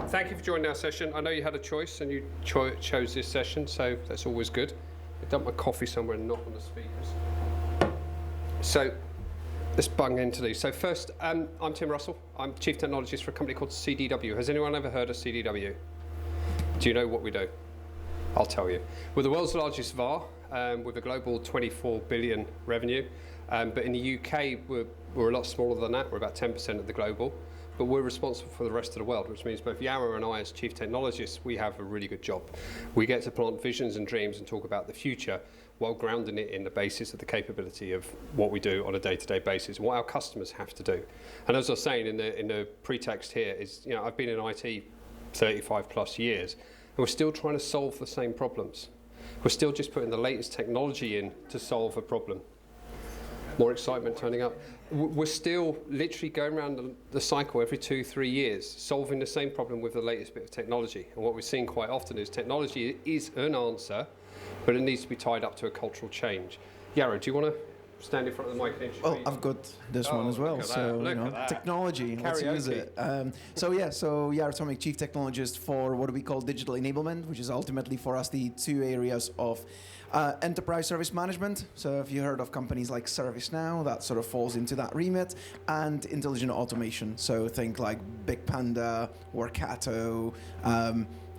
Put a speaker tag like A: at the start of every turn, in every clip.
A: Thank you for joining our session. I know you had a choice and you chose this session, so that's always good. I dumped my coffee somewhere and not on the speakers. So let's bung into these. So first, I'm Tim Russell. I'm Chief Technologist for a company called CDW. Has anyone ever heard of CDW? Do you know what we do? I'll tell you. We're the world's largest VAR with a global 24 billion revenue. But in the UK, we're a lot smaller than that. We're about 10% of the global. But we're responsible for the rest of the world, which means both Jaro and I, as Chief Technologists, we have a really good job. We get to plant visions and dreams and talk about the future while grounding it in the basis of the capability of what we do on a day-to-day basis, and what our customers have to do. And as I was saying in the pretext here is, you know, I've been in IT 35 plus years, and we're still trying to solve the same problems. We're still just putting the latest technology in to solve a problem. More excitement turning up. We're still literally going around the cycle every 2-3 years, solving the same problem with the latest bit of technology. And what we're seeing quite often is technology is an answer, but it needs to be tied up to a cultural change. Jaro, do you want to stand in front of the mic and introduce?
B: Well, I've got this one as well. So, you know, technology, let's use it. So Jaro Tomik, Chief Technologist for what we call digital enablement, which is ultimately for us the two areas of enterprise service management. So if you heard of companies like ServiceNow, that sort of falls into that remit, and intelligent automation. So think like Big Panda, Workato,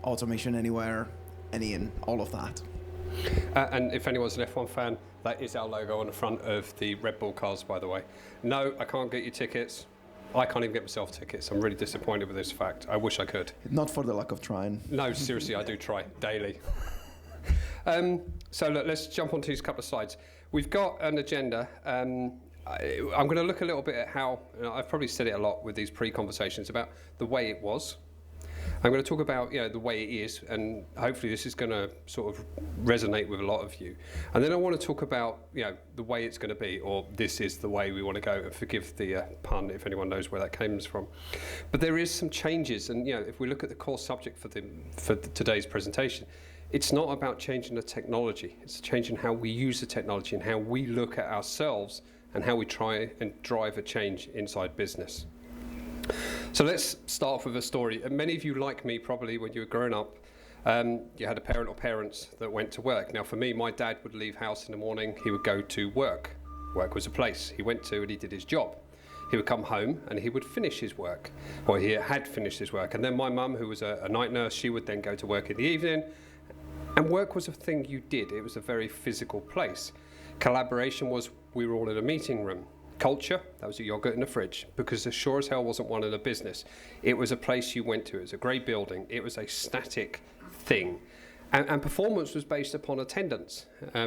B: Automation Anywhere, Any and all of that.
A: And if anyone's an F1 fan, that is our logo on the front of the Red Bull cars, by the way. No, I can't get you tickets. I can't even get myself tickets. I'm really disappointed with this fact. I wish I could.
B: Not for the lack of trying.
A: No, seriously, I do try daily. So look, let's jump onto these couple of slides. We've got an agenda. I'm going to look a little bit at how, I've probably said it a lot with these pre-conversations about the way it was. I'm going to talk about, you know, the way it is, and hopefully this is going to sort of resonate with a lot of you. And then I want to talk about, you know, the way it's going to be, or this is the way we want to go. And forgive the pun if anyone knows where that comes from. But there is some changes, and you know, if we look at the core subject for today's presentation, it's not about changing the technology. It's changing how we use the technology and how we look at ourselves and how we try and drive a change inside business. So let's start off with a story. And many of you, like me, probably when you were growing up, you had a parent or parents that went to work. Now for me, my dad would leave house in the morning, he would go to work. Work was a place he went to and he did his job. He would come home and he would finish his work, or he had finished his work. And then my mum, who was a night nurse, she would then go to work in the evening. And work was a thing you did. It was a very physical place. Collaboration was, we were all in a meeting room. Culture, that was a yogurt in the fridge, because as sure as hell wasn't one in a business. It was a place you went to. It was a great building. It was a static thing. And performance was based upon attendance. I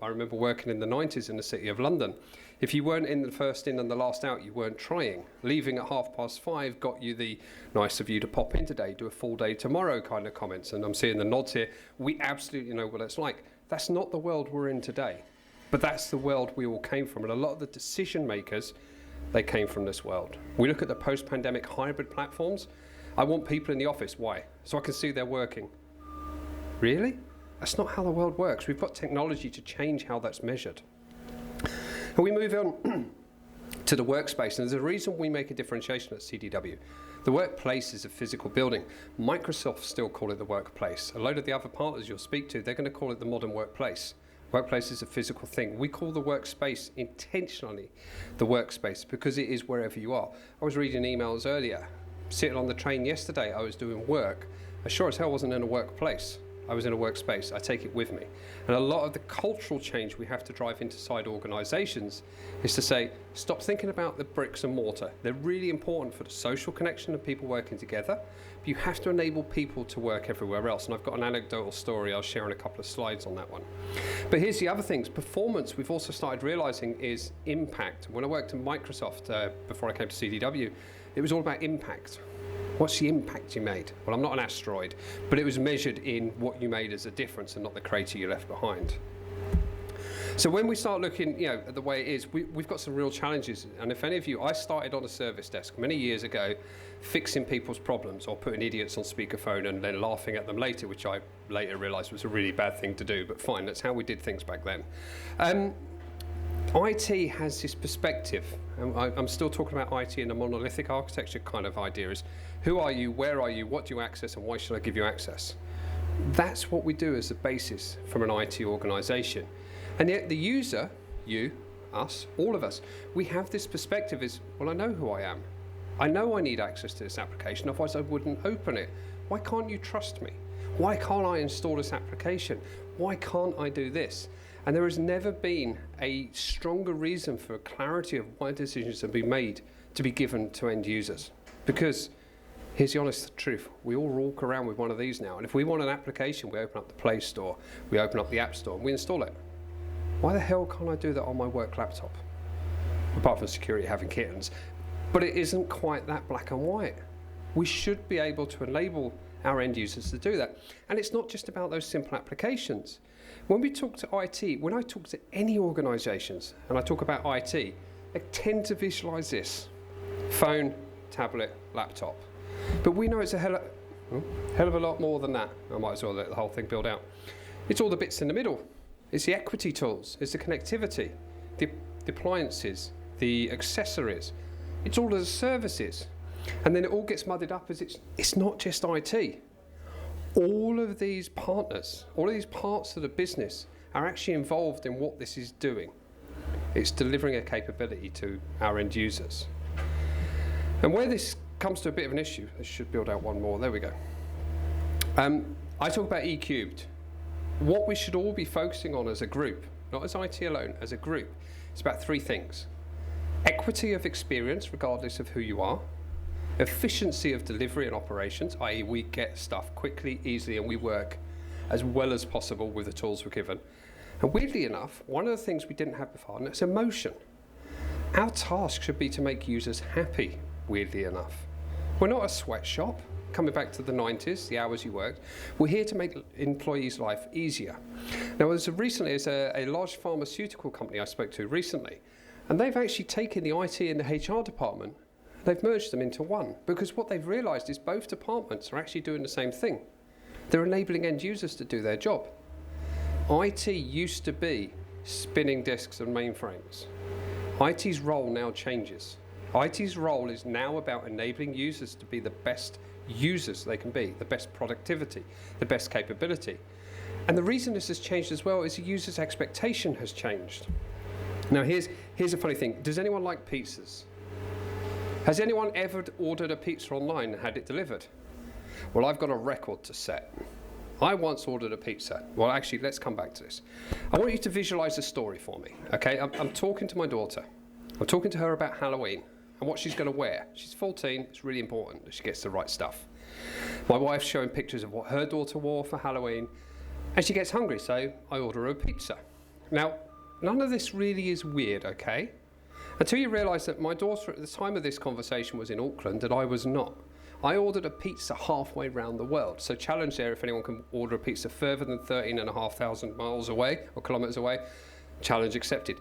A: remember working in the 90s in the city of London. If you weren't in the first in and the last out, you weren't trying. Leaving at 5:30 got you the nice of you to pop in today, do a full day tomorrow kind of comments. And I'm seeing the nods here. We absolutely know what it's like. That's not the world we're in today. But that's the world we all came from. And a lot of the decision makers, they came from this world. We look at the post-pandemic hybrid platforms. I want people in the office. Why? So I can see they're working. Really? That's not how the world works. We've got technology to change how that's measured. And we move on to the workspace, and there's a reason we make a differentiation at CDW. The workplace is a physical building. Microsoft still call it the workplace. A load of the other partners you'll speak to, they're going to call it the modern workplace. Workplace is a physical thing. We call the workspace intentionally the workspace because it is wherever you are. I was reading emails earlier. Sitting on the train yesterday, I was doing work. I sure as hell wasn't in a workplace. I was in a workspace. I take it with me. And a lot of the cultural change we have to drive inside organizations is to say, stop thinking about the bricks and mortar. They're really important for the social connection of people working together, but you have to enable people to work everywhere else. And I've got an anecdotal story I'll share in a couple of slides on that one. But here's the other things. Performance, we've also started realizing, is impact. When I worked at Microsoft before I came to CDW, it was all about impact. What's the impact you made? Well, I'm not an asteroid, but it was measured in what you made as a difference and not the crater you left behind. So when we start looking, you know, at the way it is, we've got some real challenges. And if any of you, I started on a service desk many years ago, fixing people's problems or putting idiots on speakerphone and then laughing at them later, which I later realized was a really bad thing to do, but fine, that's how we did things back then. IT has this perspective, and I'm still talking about IT in a monolithic architecture kind of idea, is Who are you? Where are you? What do you access? And why should I give you access? That's what we do as the basis from an IT organization. And yet the user, you, us, all of us, we have this perspective is, well, I know who I am. I know I need access to this application, otherwise I wouldn't open it. Why can't you trust me? Why can't I install this application? Why can't I do this? And there has never been a stronger reason for clarity of why decisions have been made to be given to end users. Because here's the honest truth, we all walk around with one of these now, and if we want an application, we open up the Play Store, we open up the App Store, and we install it. Why the hell can't I do that on my work laptop? Apart from security having kittens. But it isn't quite that black and white. We should be able to enable our end users to do that. And it's not just about those simple applications. When we talk to IT, when I talk to any organizations, and I talk about IT, I tend to visualize this. Phone, tablet, laptop. But we know it's a hell of a lot more than that. I might as well let the whole thing build out. It's all the bits in the middle. It's the equity tools, it's the connectivity, the appliances, the accessories. It's all of the services. And then it all gets muddled up as it's not just IT. All of these partners, all of these parts of the business are actually involved in what this is doing. It's delivering a capability to our end users. And where this comes to a bit of an issue, I should build out one more, there we go. I talk about E cubed. What we should all be focusing on as a group, not as IT alone, as a group, it's about three things. Equity of experience, regardless of who you are. Efficiency of delivery and operations, i.e. we get stuff quickly, easily, and we work as well as possible with the tools we're given. And weirdly enough, one of the things we didn't have before, and it's emotion. Our task should be to make users happy, weirdly enough. We're not a sweatshop. Coming back to the 90s, the hours you worked, we're here to make employees' life easier. Now, as recently as a large pharmaceutical company I spoke to recently, and they've actually taken the IT and the HR department, they've merged them into one, because what they've realized is both departments are actually doing the same thing. They're enabling end users to do their job. IT used to be spinning disks and mainframes. IT's role now changes. IT's role is now about enabling users to be the best users they can be, the best productivity, the best capability. And the reason this has changed as well is the user's expectation has changed. Now here's a funny thing. Does anyone like pizzas? Has anyone ever ordered a pizza online and had it delivered? Well, I've got a record to set. I once ordered a pizza. Well, actually, let's come back to this. I want you to visualize a story for me, okay? I'm talking to my daughter. I'm talking to her about Halloween and what she's going to wear. She's 14. It's really important that she gets the right stuff. My wife's showing pictures of what her daughter wore for Halloween, and she gets hungry, so I order her a pizza. Now, none of this really is weird, okay? Until you realise that my daughter at the time of this conversation was in Auckland and I was not. I ordered a pizza halfway around the world. So challenge there if anyone can order a pizza further than 13,500 miles away or kilometres away. Challenge accepted.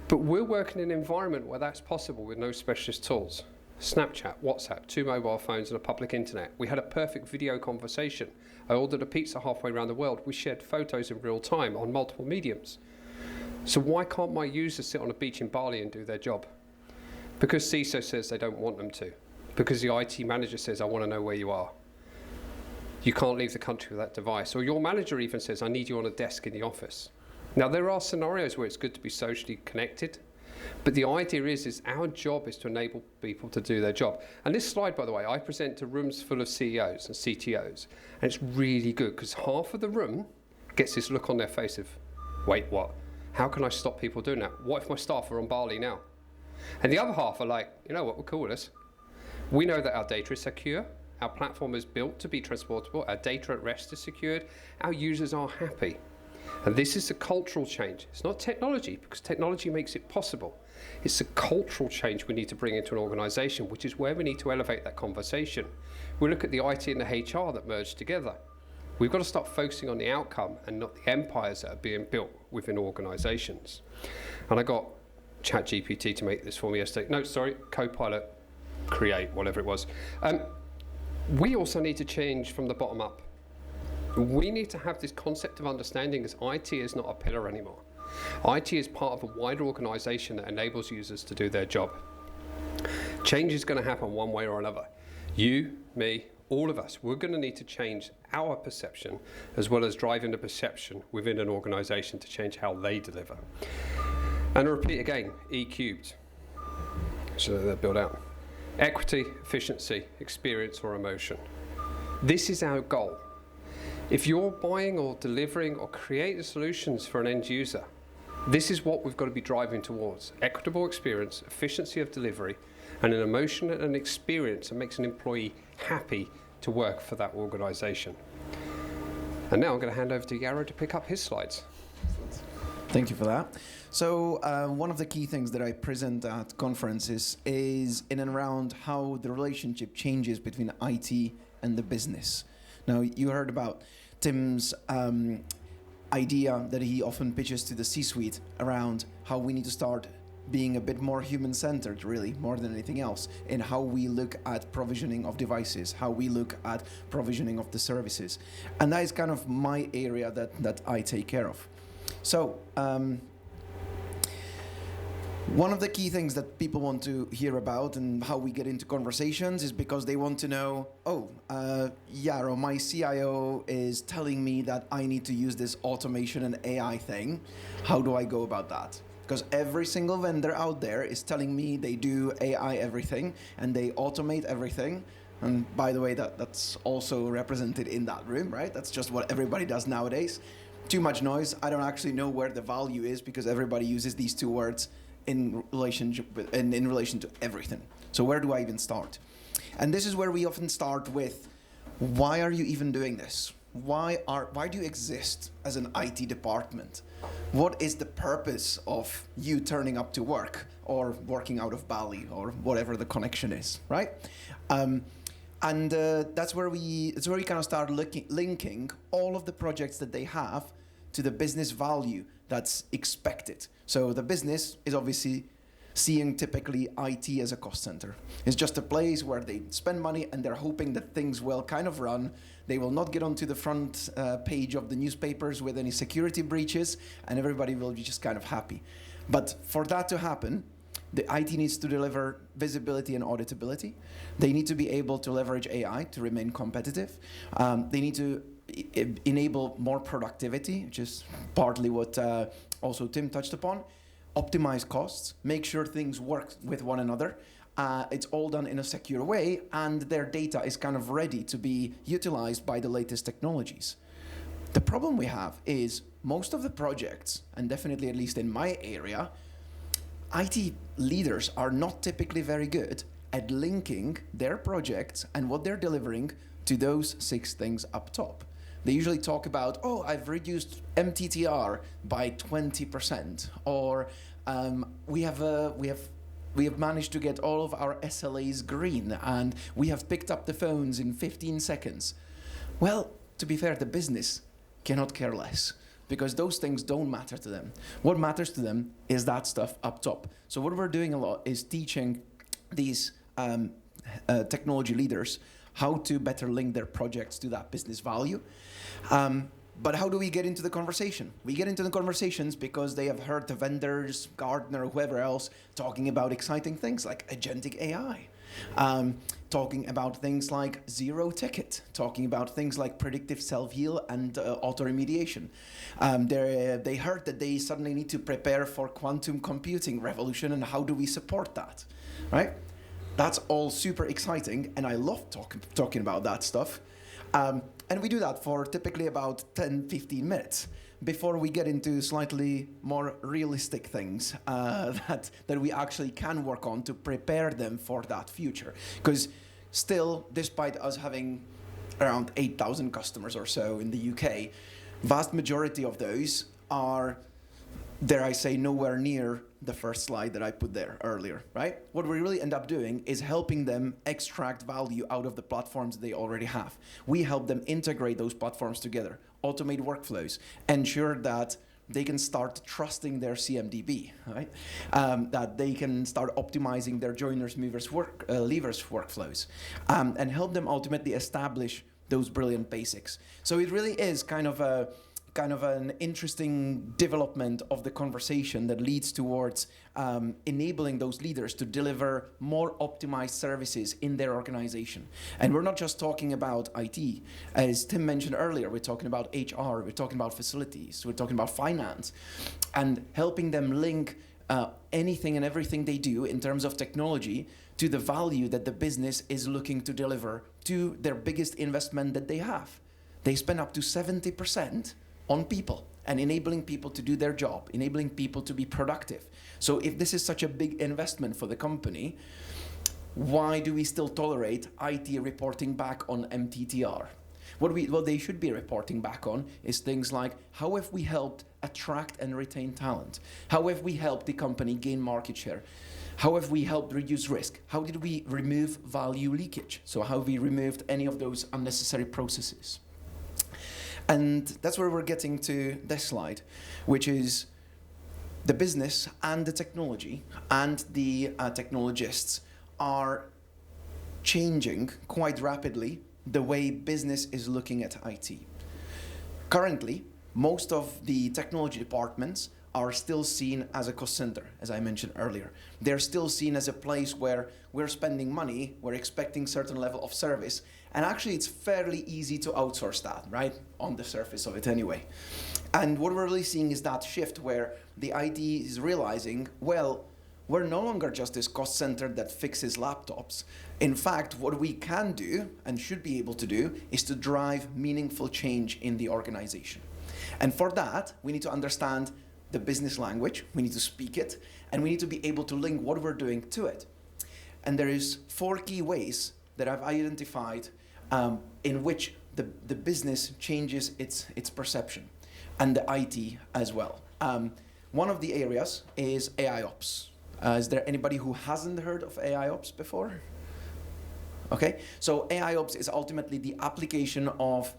A: But we're working in an environment where that's possible with no specialist tools. Snapchat, WhatsApp, 2 mobile phones and a public internet. We had a perfect video conversation. I ordered a pizza halfway around the world. We shared photos in real time on multiple mediums. So why can't my users sit on a beach in Bali and do their job? Because CISO says they don't want them to. Because the IT manager says, I want to know where you are. You can't leave the country with that device. Or your manager even says, I need you on a desk in the office. Now, there are scenarios where it's good to be socially connected, but the idea is our job is to enable people to do their job. And this slide, by the way, I present to rooms full of CEOs and CTOs, and it's really good because half of the room gets this look on their face of, wait, what? How can I stop people doing that? What if my staff are on Bali now? And the other half are like, you know what, we're cool with this. We know that our data is secure, our platform is built to be transportable, our data at rest is secured, our users are happy. And this is a cultural change. It's not technology, because technology makes it possible. It's a cultural change we need to bring into an organization, which is where we need to elevate that conversation. We look at the IT and the HR that merge together. We've got to start focusing on the outcome and not the empires that are being built within organizations. And I got ChatGPT to make this for me yesterday. No, sorry, Copilot, Create, whatever it was. We also need to change from the bottom up. We need to have this concept of understanding as IT is not a pillar anymore. IT is part of a wider organization that enables users to do their job. Change is going to happen one way or another. You, me, all of us, we're going to need to change our perception as well as driving the perception within an organisation to change how they deliver. And I repeat again, E cubed. So they're built out. Equity, efficiency, experience or emotion. This is our goal. If you're buying or delivering or creating solutions for an end user, this is what we've got to be driving towards. Equitable experience, efficiency of delivery, and an emotion and an experience that makes an employee happy to work for that organisation. And now I'm going to hand over to Jaro to pick up his slides.
B: Thank you for that. So one of the key things that I present at conferences is in and around how the relationship changes between IT and the business. Now, you heard about Tim's idea that he often pitches to the C-suite around how we need to start being a bit more human-centered, really, more than anything else, in how we look at provisioning of devices, how we look at provisioning of the services. And that is kind of my area that I take care of. So, one of the key things that people want to hear about and how we get into conversations is because they want to know, Jaro, my CIO is telling me that I need to use this automation and AI thing. How do I go about that? Because every single vendor out there is telling me they do AI everything and they automate everything. And by the way, that's also represented in that room, right? That's just what everybody does nowadays. Too much noise. I don't actually know where the value is because everybody uses these two words in relation to everything. So where do I even start? And this is where we often start with, why are you even doing this? Why do you exist as an IT department? What is the purpose of you turning up to work or working out of Bali or whatever the connection is, right? That's where we kind of start linking all of the projects that they have to the business value that's expected. So the business is obviously seeing typically IT as a cost center. It's just a place where they spend money and they're hoping that things will kind of run. They will not get onto the front page of the newspapers with any security breaches, and everybody will be just kind of happy. But for that to happen, the IT needs to deliver visibility and auditability. They need to be able to leverage AI to remain competitive. They need to enable more productivity, which is partly what also Tim touched upon. Optimize costs, make sure things work with one another. It's all done in a secure way, and their data is kind of ready to be utilized by the latest technologies. The problem we have is most of the projects, and definitely at least in my area, IT leaders are not typically very good at linking their projects and what they're delivering to those 6 things up top. They usually talk about, I've reduced MTTR by 20%, or we have managed to get all of our SLAs green, and we have picked up the phones in 15 seconds. Well, to be fair, the business cannot care less, because those things don't matter to them. What matters to them is that stuff up top. So what we're doing a lot is teaching these technology leaders how to better link their projects to that business value. But how do we get into the conversation? We get into the conversations because they have heard the vendors, Gartner, whoever else, talking about exciting things like agentic AI, talking about things like zero ticket, talking about things like predictive self-heal and auto-remediation. They heard that they suddenly need to prepare for quantum computing revolution, and how do we support that, right? That's all super exciting, and I love talking about that stuff. And we do that for typically about 10, 15 minutes before we get into slightly more realistic things that we actually can work on to prepare them for that future. Because still, despite us having around 8,000 customers or so in the UK, vast majority of those are, dare I say, nowhere near the first slide that I put there earlier, right? What we really end up doing is helping them extract value out of the platforms they already have. We help them integrate those platforms together, automate workflows, ensure that they can start trusting their CMDB, right? That they can start optimizing their joiners, movers, levers workflows, and help them ultimately establish those brilliant basics. So it really is kind of a kind of an interesting development of the conversation that leads towards enabling those leaders to deliver more optimized services in their organization. And we're not just talking about IT. As Tim mentioned earlier, we're talking about HR, we're talking about facilities, we're talking about finance, and helping them link anything and everything they do in terms of technology to the value that the business is looking to deliver to their biggest investment that they have. They spend up to 70% on people and enabling people to do their job, enabling people to be productive. So if this is such a big investment for the company, why do we still tolerate IT reporting back on MTTR? What they should be reporting back on is things like, how have we helped attract and retain talent? How have we helped the company gain market share? How have we helped reduce risk? How did we remove value leakage? So how have we removed any of those unnecessary processes? And that's where we're getting to this slide, which is the business and the technology and the technologists are changing quite rapidly the way business is looking at IT. Currently, most of the technology departments are still seen as a cost center, as I mentioned earlier. They're still seen as a place where we're spending money, we're expecting certain level of service, and actually it's fairly easy to outsource that, right? On the surface of it anyway. And what we're really seeing is that shift where the IT is realizing, well, we're no longer just this cost center that fixes laptops. In fact, what we can do and should be able to do is to drive meaningful change in the organization. And for that, we need to understand the business language, we need to speak it, and we need to be able to link what we're doing to it. And there is 4 key ways that I've identified in which the business changes its perception, and the IT as well. One of the areas is AIOps. Is there anybody who hasn't heard of AIOps before? Okay, so AIOps is ultimately the application of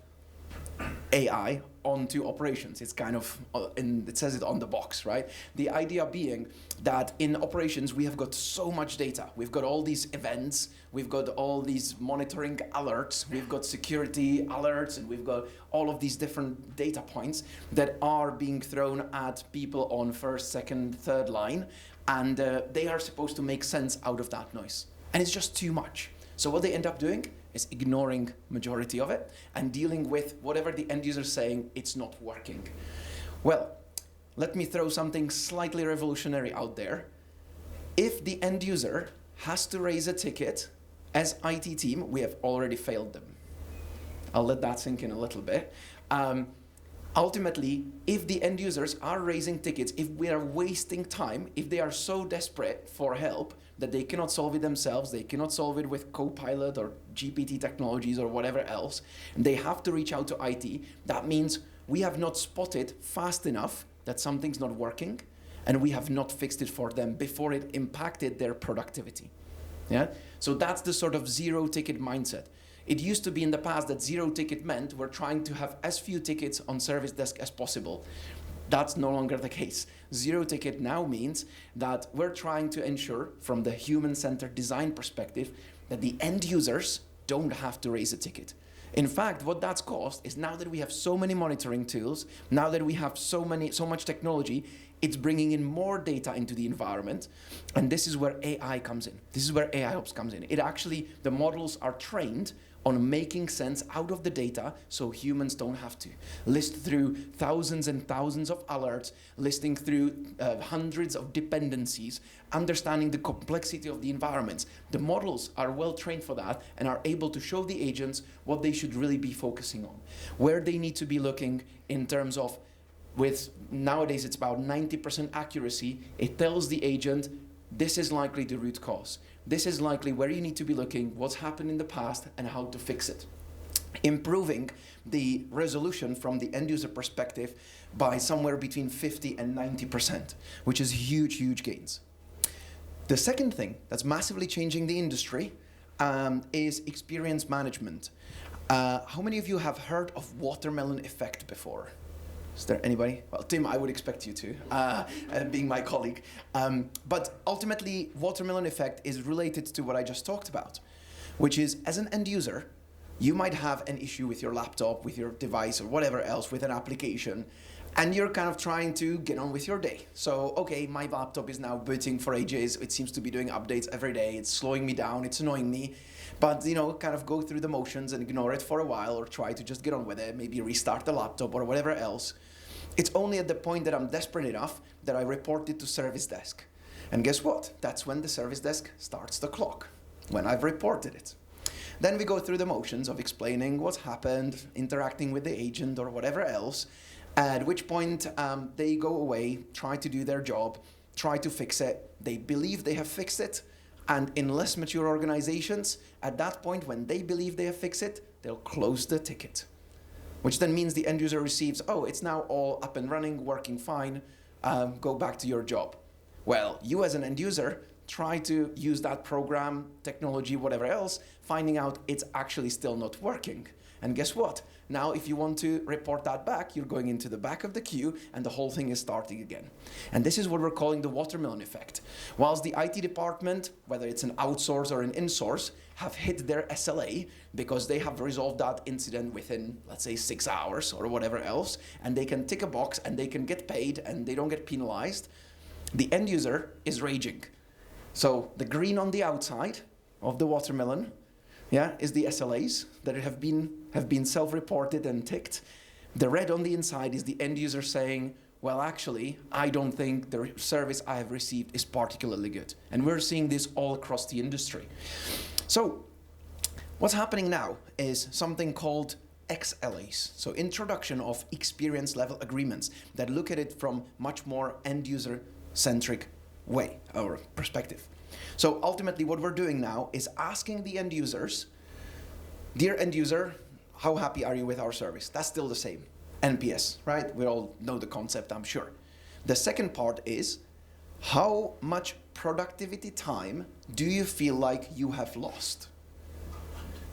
B: AI onto operations. It's kind of, it says it on the box, right? The idea being that in operations, we have got so much data. We've got all these events, we've got all these monitoring alerts, we've got security alerts, and we've got all of these different data points that are being thrown at people on first, second, third line, and they are supposed to make sense out of that noise. And it's just too much. So what they end up doing is ignoring majority of it and dealing with whatever the end user is saying, it's not working. Well, let me throw something slightly revolutionary out there. If the end user has to raise a ticket, as IT team, we have already failed them. I'll let that sink in a little bit. Ultimately, if the end users are raising tickets, if we are wasting time, if they are so desperate for help that they cannot solve it themselves, they cannot solve it with Copilot or GPT technologies or whatever else, they have to reach out to IT, that means we have not spotted fast enough that something's not working, and we have not fixed it for them before it impacted their productivity. Yeah? So that's the sort of zero ticket mindset. It used to be in the past that zero ticket meant we're trying to have as few tickets on service desk as possible. That's no longer the case. Zero ticket now means that we're trying to ensure, from the human-centered design perspective, that the end users don't have to raise a ticket. In fact, what that's caused is now that we have so many monitoring tools, now that we have so much technology, it's bringing in more data into the environment, and this is where AI comes in. This is where AIOps comes in. It actually, the models are trained on making sense out of the data so humans don't have to. List through thousands and thousands of alerts, listing through hundreds of dependencies, understanding the complexity of the environments. The models are well trained for that and are able to show the agents what they should really be focusing on, where they need to be looking in terms of, with nowadays it's about 90% accuracy, it tells the agent, this is likely the root cause. This is likely where you need to be looking, what's happened in the past, and how to fix it. Improving the resolution from the end user perspective by somewhere between 50 and 90%, which is huge, huge gains. The second thing that's massively changing the industry is experience management. How many of you have heard of watermelon effect before? Is there anybody? Well, Tim, I would expect you to, being my colleague. But ultimately, watermelon effect is related to what I just talked about, which is, as an end user, you might have an issue with your laptop, with your device, or whatever else, with an application, and you're kind of trying to get on with your day. So, okay, my laptop is now booting for ages. It seems to be doing updates every day. It's slowing me down. It's annoying me. But, kind of go through the motions and ignore it for a while, or try to just get on with it, maybe restart the laptop or whatever else. It's only at the point that I'm desperate enough that I report it to service desk. And guess what? That's when the service desk starts the clock, when I've reported it. Then we go through the motions of explaining what's happened, interacting with the agent or whatever else, at which point they go away, try to do their job, try to fix it. They believe they have fixed it, and in less mature organizations, at that point when they believe they have fixed it, they'll close the ticket, which then means the end user receives, oh, it's now all up and running, working fine, go back to your job. Well, you as an end user try to use that program, technology, whatever else, finding out it's actually still not working. And guess what? Now, if you want to report that back, you're going into the back of the queue and the whole thing is starting again. And this is what we're calling the watermelon effect. Whilst the IT department, whether it's an outsource or an insource, have hit their SLA because they have resolved that incident within, let's say, 6 hours or whatever else, and they can tick a box and they can get paid and they don't get penalized, the end user is raging. So the green on the outside of the watermelon, is the SLAs that have been self-reported and ticked. The red on the inside is the end user saying, well, actually, I don't think the service I have received is particularly good. And we're seeing this all across the industry. So what's happening now is something called XLAs, so introduction of experience level agreements that look at it from much more end user centric way or perspective. So ultimately what we're doing now is asking the end users, dear end user, how happy are you with our service? That's still the same. NPS, right? We all know the concept, I'm sure. The second part is, how much productivity time do you feel like you have lost?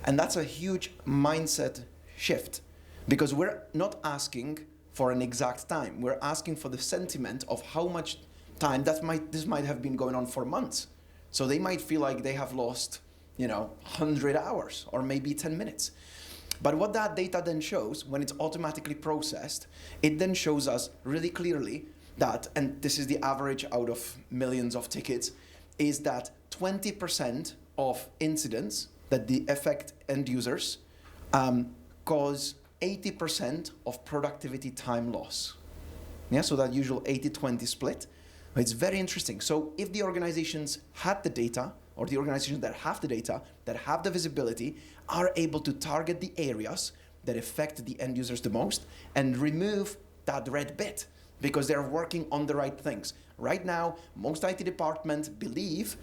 B: And that's a huge mindset shift, because we're not asking for an exact time. We're asking for the sentiment of how much time this might have been going on for months. So they might feel like they have lost, 100 hours or maybe 10 minutes. But what that data then shows, when it's automatically processed, it then shows us really clearly that, and this is the average out of millions of tickets, is that 20% of incidents that affect end users cause 80% of productivity time loss. So that usual 80-20 split. It's very interesting. So if the organizations had the data, or the organizations that have the data, that have the visibility, are able to target the areas that affect the end users the most and remove that red bit because they're working on the right things. Right now, most IT departments believe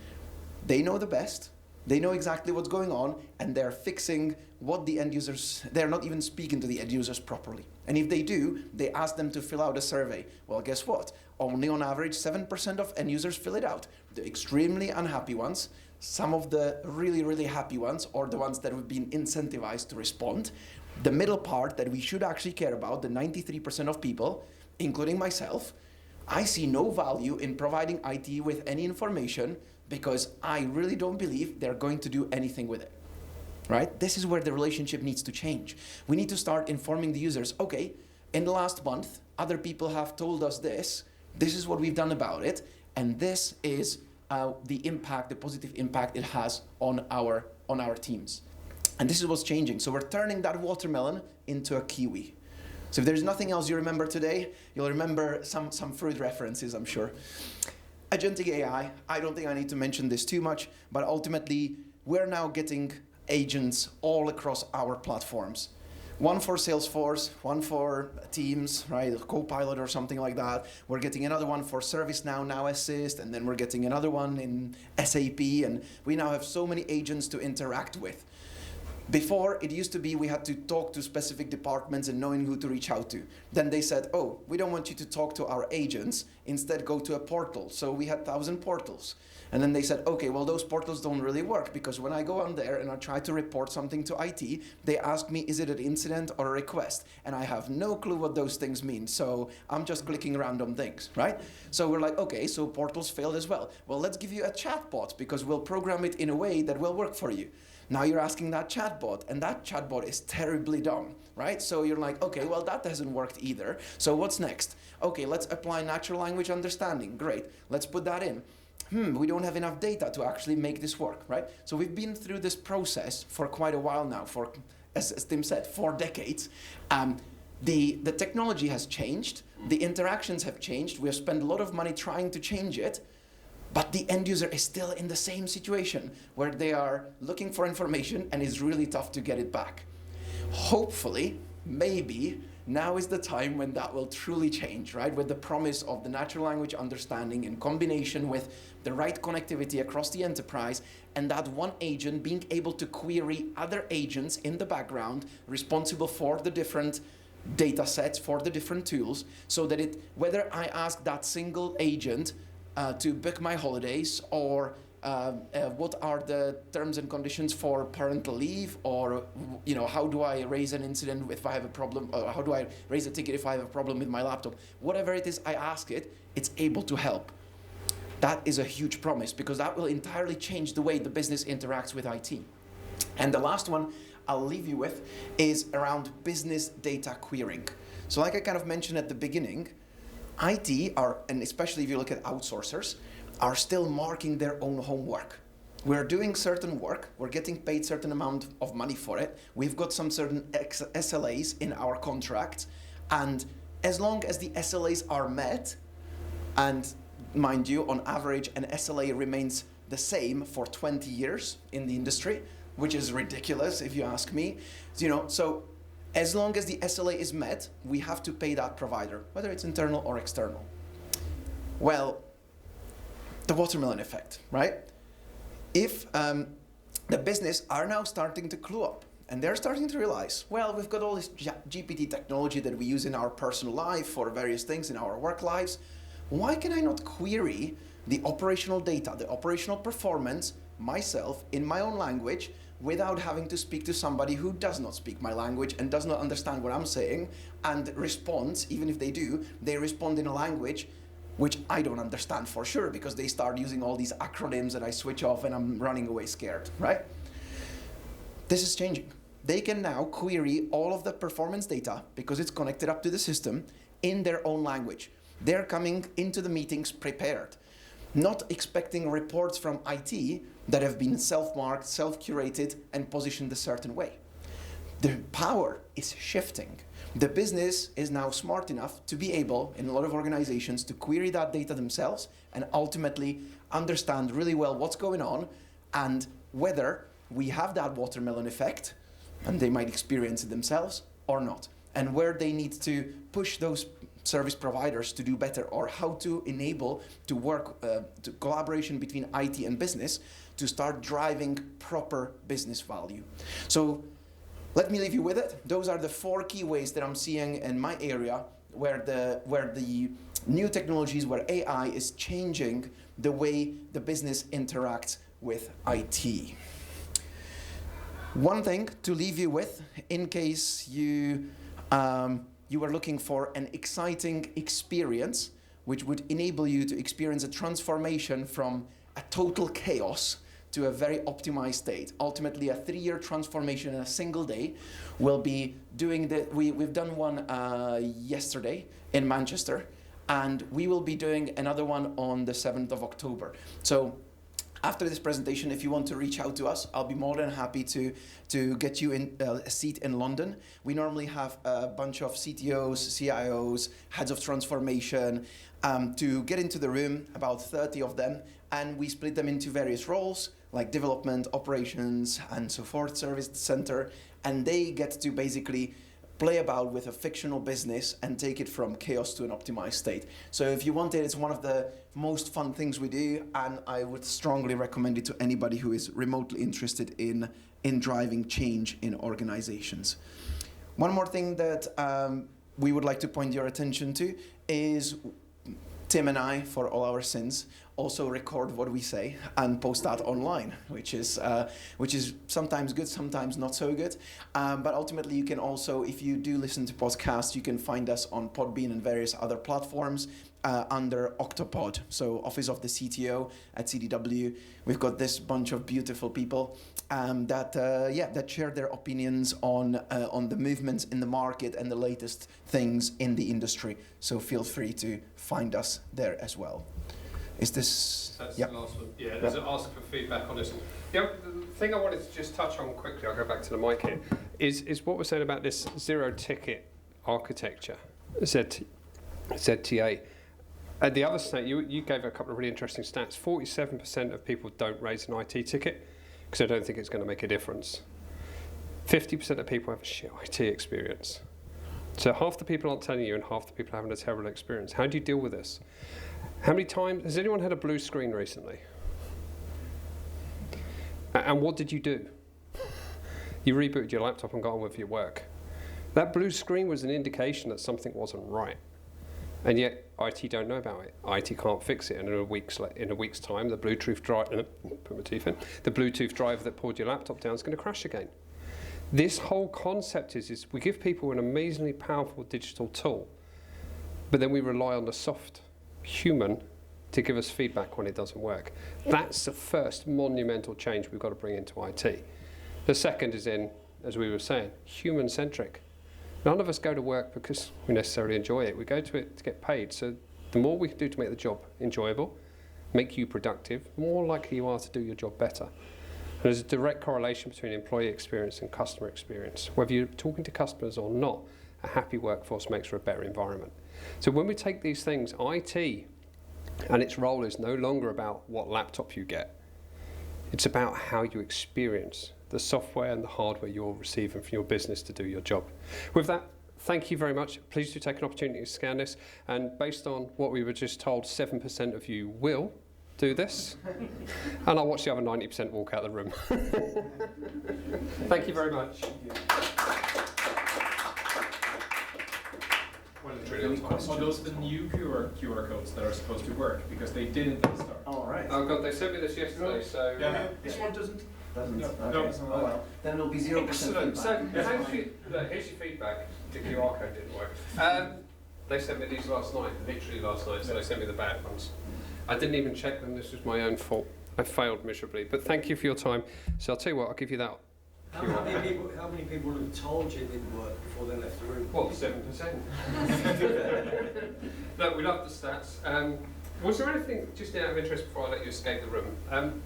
B: they know the best, they know exactly what's going on, and they're fixing what the end users, they're not even speaking to the end users properly. And if they do, they ask them to fill out a survey. Well, guess what? Only on average 7% of end users fill it out. The extremely unhappy ones, some of the really, really happy ones, or the ones that have been incentivized to respond. The middle part that we should actually care about, the 93% of people, including myself, I see no value in providing IT with any information because I really don't believe they're going to do anything with it, right? This is where the relationship needs to change. We need to start informing the users, okay, in the last month, other people have told us this is what we've done about it, and this is the impact, the positive impact it has on our teams. And this is what's changing. So we're turning that watermelon into a kiwi. So if there's nothing else you remember today, you'll remember some fruit references, I'm sure. Agentic AI, I don't think I need to mention this too much, but ultimately, we're now getting agents all across our platforms. One for Salesforce, one for Teams, right, Copilot or something like that. We're getting another one for ServiceNow, Now Assist, and then we're getting another one in SAP, and we now have so many agents to interact with. Before, it used to be we had to talk to specific departments and knowing who to reach out to. Then they said, oh, we don't want you to talk to our agents, instead go to a portal. So we had 1,000 portals. And then they said, okay, well, those portals don't really work because when I go on there and I try to report something to IT, they ask me, is it an incident or a request? And I have no clue what those things mean. So I'm just clicking random things, right? So we're like, okay, so portals failed as well. Well, let's give you a chatbot because we'll program it in a way that will work for you. Now you're asking that chatbot, and that chatbot is terribly dumb, right? So you're like, okay, well, that hasn't worked either. So what's next? Okay, let's apply natural language understanding. Great, let's put that in. We don't have enough data to actually make this work, right? So we've been through this process for quite a while now, for, as Tim said, 4 decades. The technology has changed, the interactions have changed, we have spent a lot of money trying to change it, but the end user is still in the same situation where they are looking for information and it's really tough to get it back. Hopefully, maybe, now is the time when that will truly change, right? With the promise of the natural language understanding in combination with the right connectivity across the enterprise, and that one agent being able to query other agents in the background responsible for the different data sets, for the different tools, so that whether I ask that single agent to book my holidays, or what are the terms and conditions for parental leave, or how do I raise an incident if I have a problem, or how do I raise a ticket if I have a problem with my laptop, whatever it is I ask it, it's able to help. That is a huge promise, because that will entirely change the way the business interacts with IT. And the last one I'll leave you with is around business data querying. So like I kind of mentioned at the beginning, IT and especially if you look at outsourcers, are still marking their own homework. We're doing certain work, we're getting paid certain amount of money for it, we've got some certain SLAs in our contract, and as long as the SLAs are met, and mind you, on average, an SLA remains the same for 20 years in the industry, which is ridiculous if you ask me. So as long as the SLA is met, we have to pay that provider, whether it's internal or external. Well, the watermelon effect, right? If the business are now starting to clue up, and they're starting to realize, well, we've got all this GPT technology that we use in our personal life for various things in our work lives, why can I not query the operational data, the operational performance myself in my own language without having to speak to somebody who does not speak my language and does not understand what I'm saying, and responds, even if they do, they respond in a language which I don't understand for sure, because they start using all these acronyms and I switch off and I'm running away scared, right? This is changing. They can now query all of the performance data, because it's connected up to the system, in their own language. They're coming into the meetings prepared, not expecting reports from IT that have been self-marked, self-curated, and positioned a certain way. The power is shifting. The business is now smart enough to be able, in a lot of organizations, to query that data themselves and ultimately understand really well what's going on and whether we have that watermelon effect, and they might experience it themselves or not, and where they need to push those service providers to do better, or how to enable to work to collaboration between IT and business to start driving proper business value. So let me leave you with it. Those are the 4 key ways that I'm seeing in my area where the new technologies, where AI is changing the way the business interacts with IT. One thing to leave you with, in case you are looking for an exciting experience which would enable you to experience a transformation from a total chaos to a very optimized state. Ultimately, a 3-year transformation in a single day. We'll be doing that. We've done one yesterday in Manchester, and we will be doing another one on the 7th of October. So after this presentation, if you want to reach out to us, I'll be more than happy to get you in a seat in London. We normally have a bunch of CTOs, CIOs, heads of transformation, to get into the room, about 30 of them, and we split them into various roles, like development, operations, and so forth, service center, and they get to basically play about with a fictional business and take it from chaos to an optimized state. So if you want it, it's one of the most fun things we do, and I would strongly recommend it to anybody who is remotely interested in driving change in organizations. One more thing that we would like to point your attention to is Tim and I, for all our sins, also record what we say and post that online, which is sometimes good, sometimes not so good. But ultimately, you can also, if you do listen to podcasts, you can find us on Podbean and various other platforms under Octopod, so Office of the CTO at CDW. We've got this bunch of beautiful people that share their opinions on the movements in the market and the latest things in the industry. So feel free to find us there as well. Is this?
A: That's the last one. Yeah, there's an ask for feedback on this. The thing I wanted to just touch on quickly, I'll go back to the mic here, is what we're saying about this zero-ticket architecture, ZTA. The other stat, you gave a couple of really interesting stats. 47% of people don't raise an IT ticket because they don't think it's going to make a difference. 50% of people have a shit IT experience. So half the people aren't telling you and half the people are having a terrible experience. How do you deal with this? How many times, has anyone had a blue screen recently? And what did you do? You rebooted your laptop and got on with your work. That blue screen was an indication that something wasn't right. And yet, IT don't know about it. IT can't fix it, and in a week's time, the Bluetooth drive, put my teeth in, the Bluetooth driver that pulled your laptop down is going to crash again. This whole concept is we give people an amazingly powerful digital tool, but then we rely on the soft human to give us feedback when it doesn't work. That's the first monumental change we've got to bring into IT. The second is in, as we were saying, human-centric. None of us go to work because we necessarily enjoy it. We go to it to get paid. So the more we can do to make the job enjoyable, make you productive, the more likely you are to do your job better. And there's a direct correlation between employee experience and customer experience. Whether you're talking to customers or not, a happy workforce makes for a better environment. So when we take these things, IT and its role is no longer about what laptop you get. It's about how you experience the software and the hardware you're receiving from your business to do your job. With that, thank you very much. Please do take an opportunity to scan this. And based on what we were just told, 7% of you will do this. And I'll watch the other 90% walk out of the room. Thank you very much.
C: Are those the new QR codes that are supposed to work? Because they didn't at the start.
B: Oh, right.
A: Oh, God, they sent me this yesterday, so...
C: Yeah, this one doesn't.
B: Doesn't.
C: No,
B: Okay.
C: no.
B: Oh, well. Then it'll be 0%
A: Excellent.
B: feedback.
A: So, here's your feedback. The QR code didn't work. They sent me these last night, literally last night, so they sent me the bad ones. I didn't even check them. This was my own fault. I failed miserably. But thank you for your time. So I'll tell you what, I'll give you that.
D: How many people have told you it didn't work before they left the room?
A: What, 7%? No, we love the stats. Was there anything, just out of interest before I let you escape the room,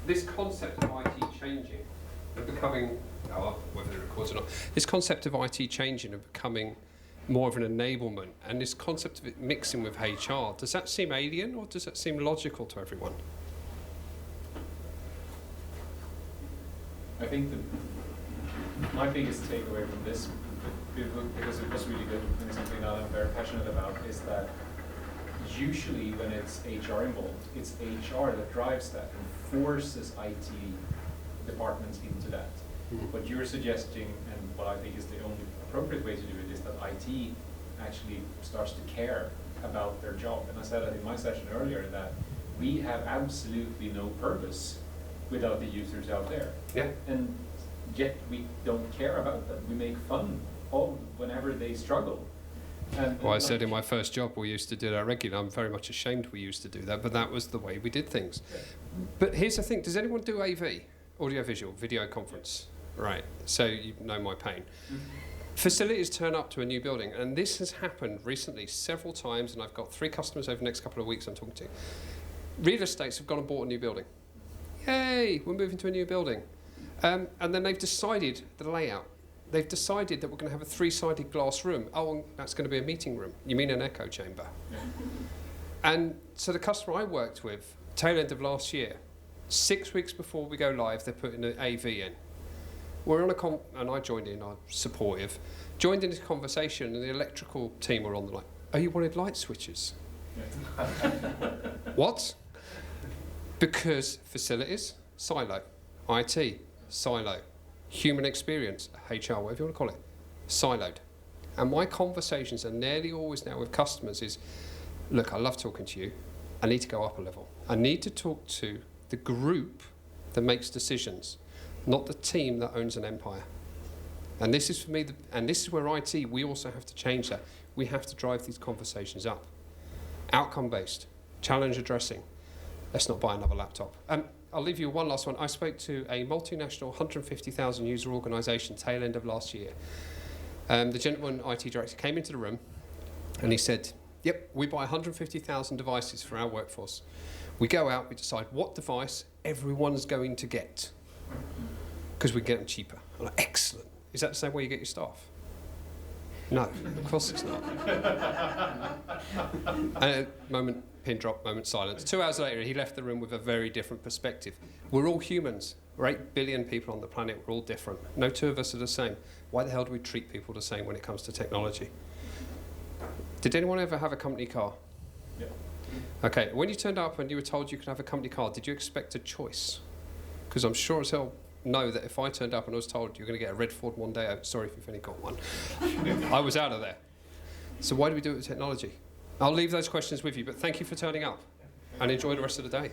A: this concept of IT changing and becoming, whether it records or not, this concept of IT changing and becoming more of an enablement, and this concept of it mixing with HR, does that seem alien or does that seem logical to everyone?
C: I think my biggest takeaway from this, because it was really good and it's something that I'm very passionate about, is that usually when it's HR involved, it's HR that drives that and forces IT departments into that. Mm-hmm. What you're suggesting, and what I think is the only appropriate way to do it, is that IT actually starts to care about their job. And I said that in my session earlier, that we have absolutely no purpose without the users out there.
A: Yeah.
C: And yet we don't care about them. We make fun of whenever they struggle.
A: Well, I said in my first job we used to do that regularly. I'm very much ashamed we used to do that, but that was the way we did things. Yeah. But here's the thing, does anyone do AV? Audio-visual, video conference. Right, so you know my pain. Mm-hmm. Facilities turn up to a new building, and this has happened recently several times, and I've got 3 customers over the next couple of weeks I'm talking to. Real estates have gone and bought a new building. Yay, we're moving to a new building. And then they've decided the layout. They've decided that we're going to have a 3-sided glass room. Oh, that's going to be a meeting room. You mean an echo chamber? Yeah. And so the customer I worked with, tail end of last year, 6 weeks before we go live, they're putting the AV in. We're on and I joined in, I'm supportive, joined in this conversation, and the electrical team were on the line. Oh, you wanted light switches? Yeah. What? Because facilities, silo. IT, silo. Human experience, HR, whatever you want to call it, siloed. And my conversations are nearly always now with customers is, look, I love talking to you. I need to go up a level. I need to talk to the group that makes decisions, not the team that owns an empire. And this is for me, and this is where IT, we also have to change that. We have to drive these conversations up. Outcome-based, challenge addressing. Let's not buy another laptop. I'll leave you one last one. I spoke to a multinational 150,000 user organisation tail end of last year. The gentleman, IT director, came into the room and he said, yep, we buy 150,000 devices for our workforce. We go out, we decide what device everyone's going to get because we can get them cheaper. I'm like, excellent. Is that the same way you get your staff? No, of course it's not. And moment, pin drop, moment silence. 2 hours later, he left the room with a very different perspective. We're all humans. We're 8 billion people on the planet. We're all different. No two of us are the same. Why the hell do we treat people the same when it comes to technology? Did anyone ever have a company car?
C: Yeah.
A: Okay, when you turned up and you were told you could have a company car, did you expect a choice? Because I'm sure as hell know that if I turned up and I was told you're going to get a red Ford Mondeo, sorry if you've only got one, I was out of there. So why do we do it with technology? I'll leave those questions with you, but thank you for turning up and enjoy the rest of the day.